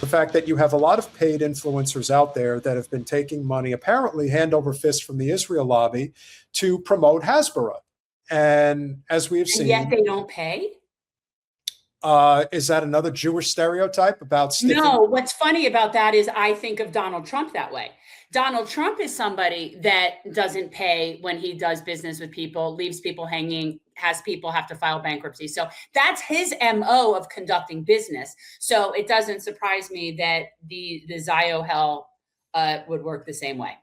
the fact that you have a lot of paid influencers out there that have been taking money, apparently hand over fist from the Israel lobby, to promote Hasbara. And as we have seen, yet they don't pay. Is that another Jewish stereotype about stiffing? No, what's funny about that is I think of Donald Trump that way. Donald Trump is somebody that doesn't pay when he does business with people, leaves people hanging, has people have to file bankruptcy. So that's his MO of conducting business. So it doesn't surprise me that the Zio hell would work the same way.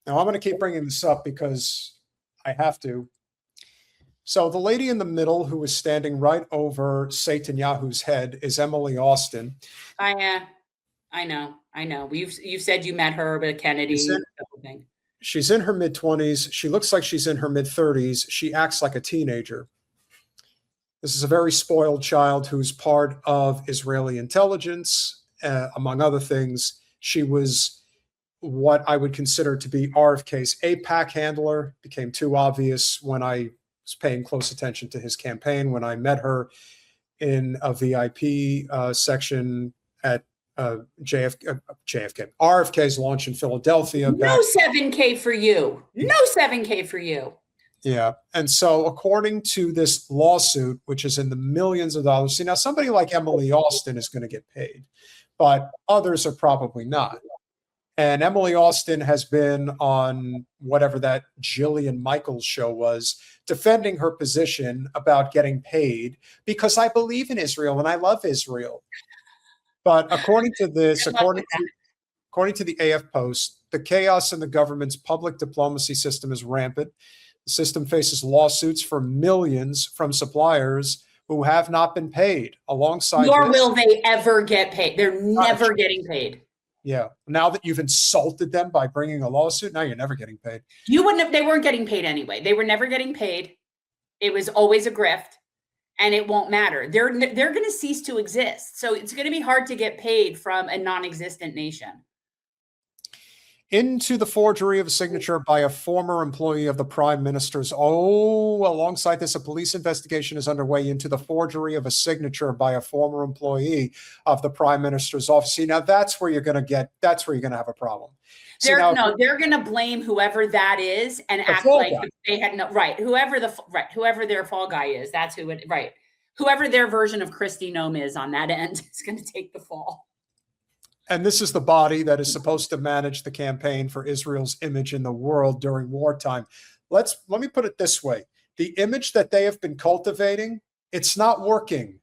Now, I'm going to keep bringing this up because I have to. So the lady in the middle who is standing right over Netanyahu's head is Emily Austin. I know. You've said you met her at Kennedy. She's in her mid-20s. She looks like she's in her mid-30s. She acts like a teenager. This is a very spoiled child who's part of Israeli intelligence, among other things. She was what I would consider to be RFK's AIPAC handler. Became too obvious when I was paying close attention to his campaign, when I met her in a VIP section at RFK's launch in Philadelphia. No 7K for you. No 7K for you. Yeah. And so according to this lawsuit, which is in the millions of dollars, see, now somebody like Emily Austin is going to get paid, but others are probably not. And Emily Austin has been on whatever that Jillian Michaels show was, defending her position about getting paid because I believe in Israel and I love Israel. But according to this, according to the AF Post, the chaos in the government's public diplomacy system is rampant. The system faces lawsuits for millions from suppliers who have not been paid. Alongside nor will they ever get paid. They're never getting paid. Yeah. Now that you've insulted them by bringing a lawsuit, now you're never getting paid. You wouldn't have, they weren't getting paid anyway. They were never getting paid. It was always a grift and it won't matter. They're going to cease to exist. So it's going to be hard to get paid from a non-existent nation. Into the forgery of a signature by a former employee of the prime minister's. Alongside this, a police investigation is underway into the forgery of a signature by a former employee of the prime minister's office. See, now that's where you're going to have a problem. They're going to blame whoever that is and act like they had no right. Whoever their fall guy is, that's who it right. Whoever their version of Kristi Noem is on that end is going to take the fall. And this is the body that is supposed to manage the campaign for Israel's image in the world during wartime. Let me put it this way. The image that they have been cultivating, it's not working.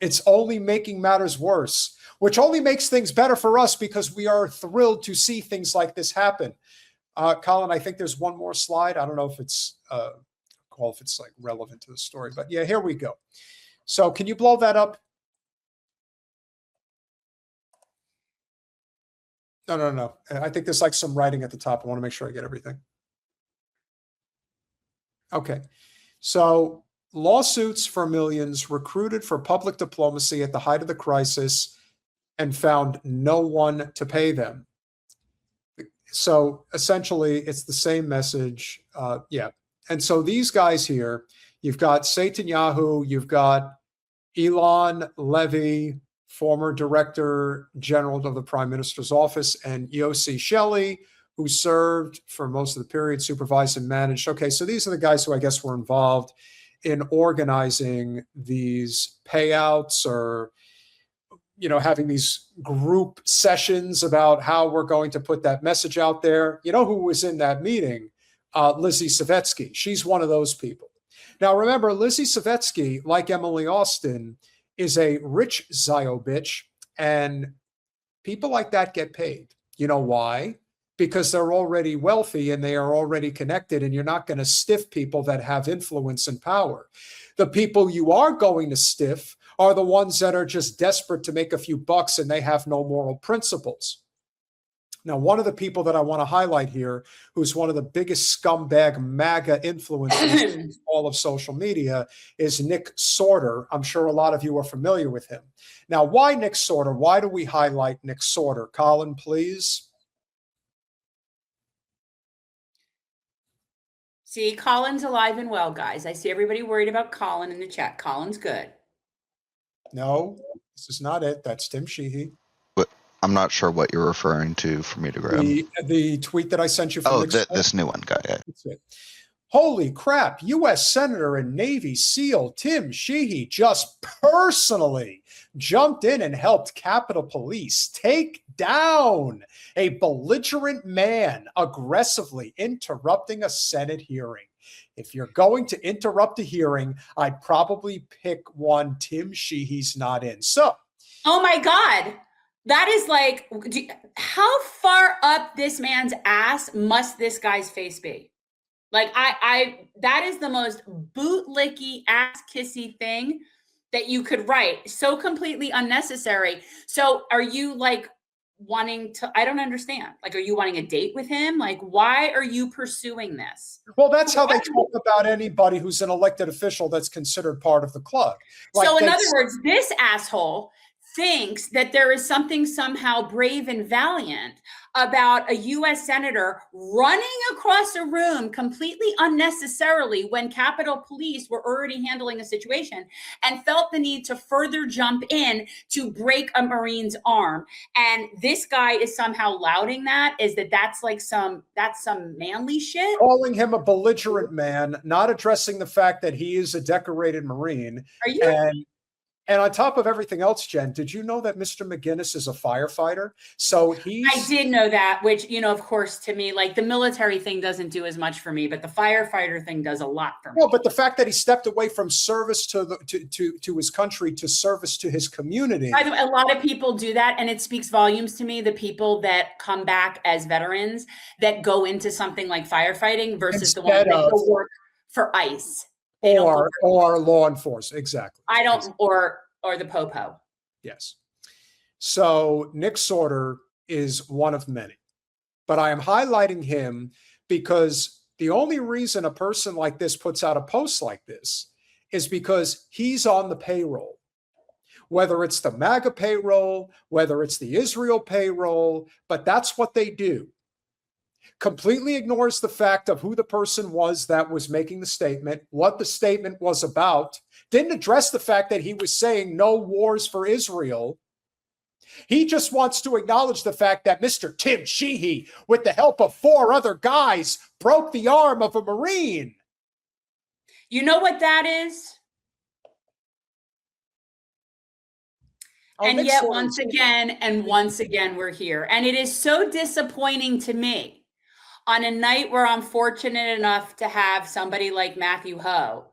It's only making matters worse, which only makes things better for us because we are thrilled to see things like this happen. Colin, I think there's one more slide. I don't know if it's like relevant to the story, but yeah, here we go. So can you blow that up? No. I think there's like some writing at the top. I want to make sure I get everything. Okay. So lawsuits for millions recruited for public diplomacy at the height of the crisis and found no one to pay them. So essentially, it's the same message. Yeah. And so these guys here, you've got Netanyahu, you've got Elon Levy, former Director General of the Prime Minister's Office, and Yossi Shelley, who served for most of the period, supervised and managed. Okay, so these are the guys who I guess were involved in organizing these payouts or, having these group sessions about how we're going to put that message out there. You know who was in that meeting? Lizzie Savetsky. She's one of those people. Now, remember, Lizzie Savetsky, like Emily Austin, is a rich Zio bitch, and people like that get paid. You know why? Because they're already wealthy and they are already connected, and you're not going to stiff people that have influence and power. The people you are going to stiff are the ones that are just desperate to make a few bucks and they have no moral principles. Now, one of the people that I want to highlight here, who's one of the biggest scumbag MAGA influencers in all of social media, is Nick Sortor. I'm sure a lot of you are familiar with him. Now, why Nick Sortor? Why do we highlight Nick Sortor? Colin, please. See, Colin's alive and well, guys. I see everybody worried about Colin in the chat. Colin's good. No, this is not it. That's Tim Sheehy. I'm not sure what you're referring to for me to grab. The tweet that I sent you from Oh, Nick Sortor. this new one, got it. That's it. Holy crap, U.S. Senator and Navy SEAL Tim Sheehy just personally jumped in and helped Capitol Police take down a belligerent man aggressively interrupting a Senate hearing. If you're going to interrupt a hearing, I'd probably pick one Tim Sheehy's not in. So, oh my God. That is like, how far up this man's ass must this guy's face be? Like, that is the most bootlicky, ass-kissy thing that you could write. So completely unnecessary. So are you like wanting to, I don't understand. Like, are you wanting a date with him? Like, why are you pursuing this? Well, that's how they talk about anybody who's an elected official that's considered part of the club. Like, so in other words, this asshole thinks that there is something somehow brave and valiant about a U.S. senator running across a room completely unnecessarily when Capitol Police were already handling a situation and felt the need to further jump in to break a Marine's arm. And this guy is somehow lauding that, that's some manly shit. Calling him a belligerent man, not addressing the fact that he is a decorated Marine. Are you? And on top of everything else, Jen, did you know that Mr. McGinnis is a firefighter? So I did know that, which, of course, to me, like the military thing doesn't do as much for me, but the firefighter thing does a lot for me. Well, but the fact that he stepped away from service to his country to service to his community. By the way, a lot of people do that, and it speaks volumes to me, the people that come back as veterans that go into something like firefighting versus the ones that go work for ICE. Or law enforcement, exactly. I don't, or the popo. Yes. So Nick Sortor is one of many, but I am highlighting him because the only reason a person like this puts out a post like this is because he's on the payroll. Whether it's the MAGA payroll, whether it's the Israel payroll, but that's what they do. Completely ignores the fact of who the person was that was making the statement, what the statement was about, didn't address the fact that he was saying no wars for Israel. He just wants to acknowledge the fact that Mr. Tim Sheehy, with the help of 4 other guys, broke the arm of a Marine. You know what that is? And yet once again, we're here. And it is so disappointing to me on a night where I'm fortunate enough to have somebody like Matthew Ho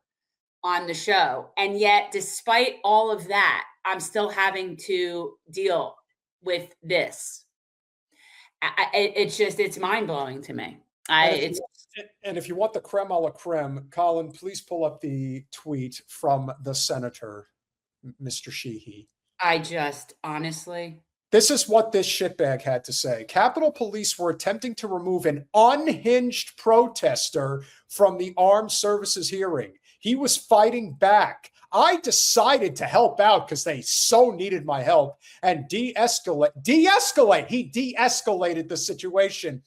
on the show. And yet, despite all of that, I'm still having to deal with this. It's mind-blowing to me. And if you want the creme a la creme, Colin, please pull up the tweet from the senator, Mr. Sheehy. Honestly. This is what this shitbag had to say. Capitol Police were attempting to remove an unhinged protester from the armed services hearing. He was fighting back. I decided to help out because they so needed my help and de-escalate. He de-escalated the situation.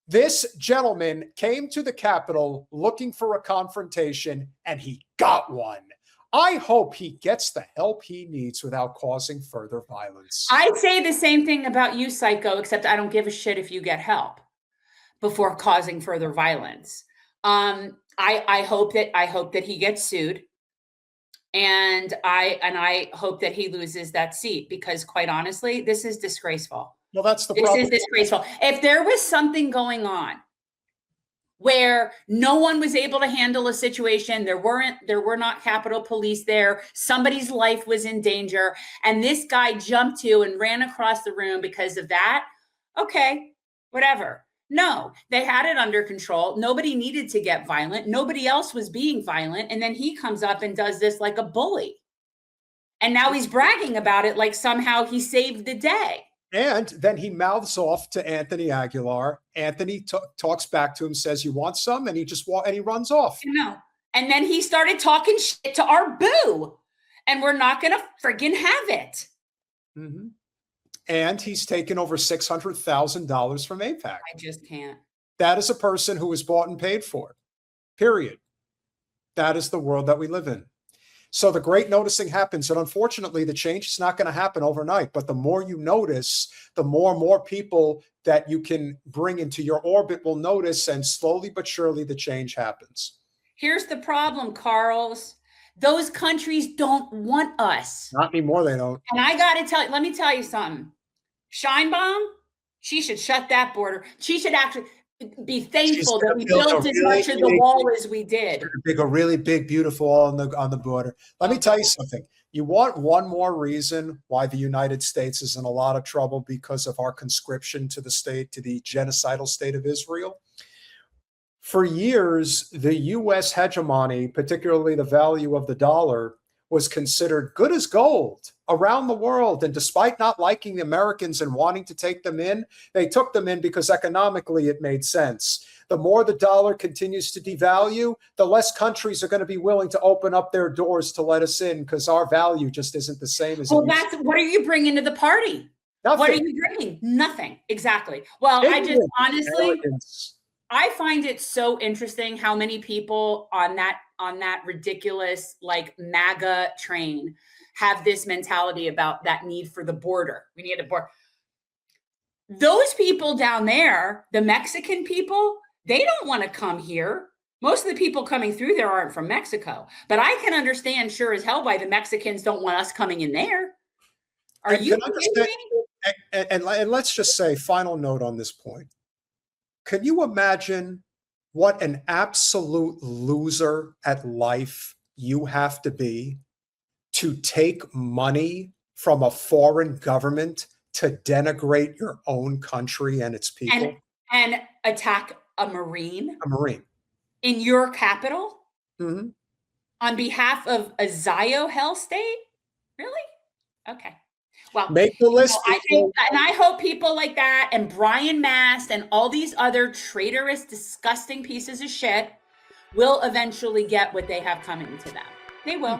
This gentleman came to the Capitol looking for a confrontation, and he got one. I hope he gets the help he needs without causing further violence. I'd say the same thing about you, Psycho, except I don't give a shit if you get help before causing further violence. I hope that he gets sued, and I hope that he loses that seat because, quite honestly, this is disgraceful. Well, that's the problem. This is disgraceful. If there was something going on where no one was able to handle a situation, there were not Capitol Police there, somebody's life was in danger, and this guy jumped to and ran across the room because of that, okay, whatever. No, they had it under control. Nobody needed to get violent. Nobody else was being violent. And then he comes up and does this like a bully. And now he's bragging about it like somehow he saved the day. And then he mouths off to Anthony Aguilar. Anthony talks back to him, says, "You want some?" And he runs off. And then he started talking shit to our boo. And we're not going to friggin' have it. Mm-hmm. And he's taken over $600,000 from AIPAC. I just can't. That is a person who was bought and paid for. Period. That is the world that we live in. So the great noticing happens. And unfortunately, the change is not going to happen overnight. But the more you notice, the more and more people that you can bring into your orbit will notice. And slowly but surely, the change happens. Here's the problem, Carls. Those countries don't want us. Not anymore, they don't. And I got to tell you, let me tell you something. Scheinbaum, she should shut that border. She should actually be thankful that we built as much of the wall as we did. A really big, beautiful wall on the border. Let me tell you something. You want one more reason why the United States is in a lot of trouble because of our conscription to the state, to the genocidal state of Israel. For years, the U.S. hegemony, particularly the value of the dollar, was considered good as gold around the world. And despite not liking the Americans and wanting to take them in, they took them in because economically it made sense. The more the dollar continues to devalue, the less countries are going to be willing to open up their doors to let us in because our value just isn't the same as. Well, that's what are you bringing to the party? Nothing. What are you bringing? Nothing. Exactly. Well, I just honestly, arrogance. I find it so interesting how many people on that ridiculous like MAGA train have this mentality about that need for the border. We need a border. Those people down there, the Mexican people, they don't want to come here. Most of the people coming through there aren't from Mexico, but I can understand sure as hell why the Mexicans don't want us coming in there. Are you kidding me? And let's just say, final note on this point. Can you imagine what an absolute loser at life you have to be to take money from a foreign government to denigrate your own country and its people? And attack a Marine? A Marine. In your capital? Mm-hmm. On behalf of a Zio hell state? Really? Okay. Well, make the list. I think, and I hope people like that and Brian Mast and all these other traitorous, disgusting pieces of shit will eventually get what they have coming to them. They will.